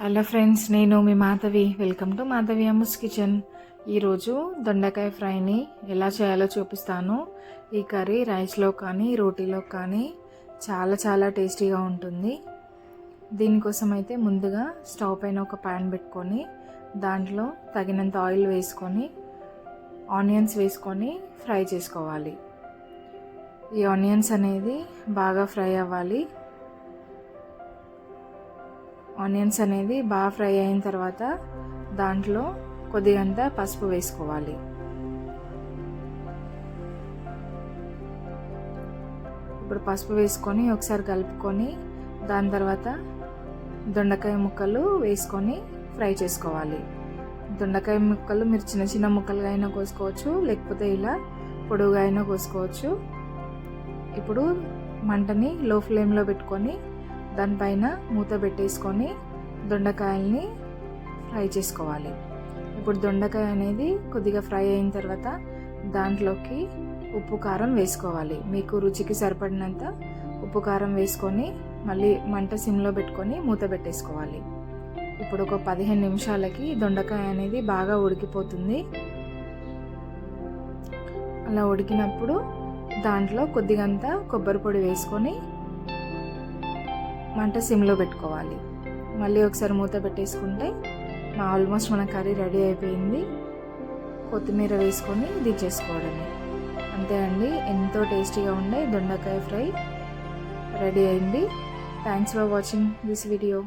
Hello friends, నేను మీ Madhavi. Welcome to Madhavi Ammu's kitchen. ఈరోజు దొండకాయ ఫ్రైని ఎలా చేయాలో చూపిస్తాను. ఈ కర్రీ రైస్లో కానీ రోటీలో కానీ చాలా చాలా టేస్టీగా ఉంటుంది. దీనికోసం అయితే ముందుగా స్టవ్ పైన ఒక ప్యాన్ పెట్టుకొని దాంట్లో తగినంత ఆయిల్ వేసుకొని ఆనియన్స్ వేసుకొని ఫ్రై చేసుకోవాలి. ఈ ఆనియన్స్ అనేది బాగా ఫ్రై అవ్వాలి. ఆనియన్స్ అనేది బాగా ఫ్రై అయిన తర్వాత దాంట్లో కొద్దిగంత పసుపు వేసుకోవాలి. ఇప్పుడు పసుపు వేసుకొని ఒకసారి కలుపుకొని దాని తర్వాత దొండకాయ ముక్కలు వేసుకొని ఫ్రై చేసుకోవాలి. దొండకాయ ముక్కలు మీరు చిన్న చిన్న ముక్కలుగా అయినా కోసుకోవచ్చు, లేకపోతే ఇలా పొడుగుగా అయినా కోసుకోవచ్చు. ఇప్పుడు మంటని లో ఫ్లేమ్లో పెట్టుకొని దానిపైన మూత పెట్టేసుకొని దొండకాయల్ని ఫ్రై చేసుకోవాలి. ఇప్పుడు దొండకాయ అనేది కొద్దిగా ఫ్రై అయిన తర్వాత దాంట్లోకి ఉప్పు కారం వేసుకోవాలి. మీకు రుచికి సరిపడినంత ఉప్పు కారం వేసుకొని మళ్ళీ మంట సిమ్లో పెట్టుకొని మూత పెట్టేసుకోవాలి. ఇప్పుడు ఒక 15 నిమిషాలకి దొండకాయ అనేది బాగా ఉడికిపోతుంది. అలా ఉడికినప్పుడు దాంట్లో కొద్దిగంత కొబ్బరి పొడి వేసుకొని మంట సిమ్లో పెట్టుకోవాలి. మళ్ళీ ఒకసారి మూత పెట్టేసుకుంటే ఆల్మోస్ట్ మన కర్రీ రెడీ అయిపోయింది. కొత్తిమీర వేసుకొని దించేసుకోవడమే. అంతే అండి, ఎంతో టేస్టీగా ఉండే దొండకాయ ఫ్రై రెడీ అయింది. Thanks for watching this video.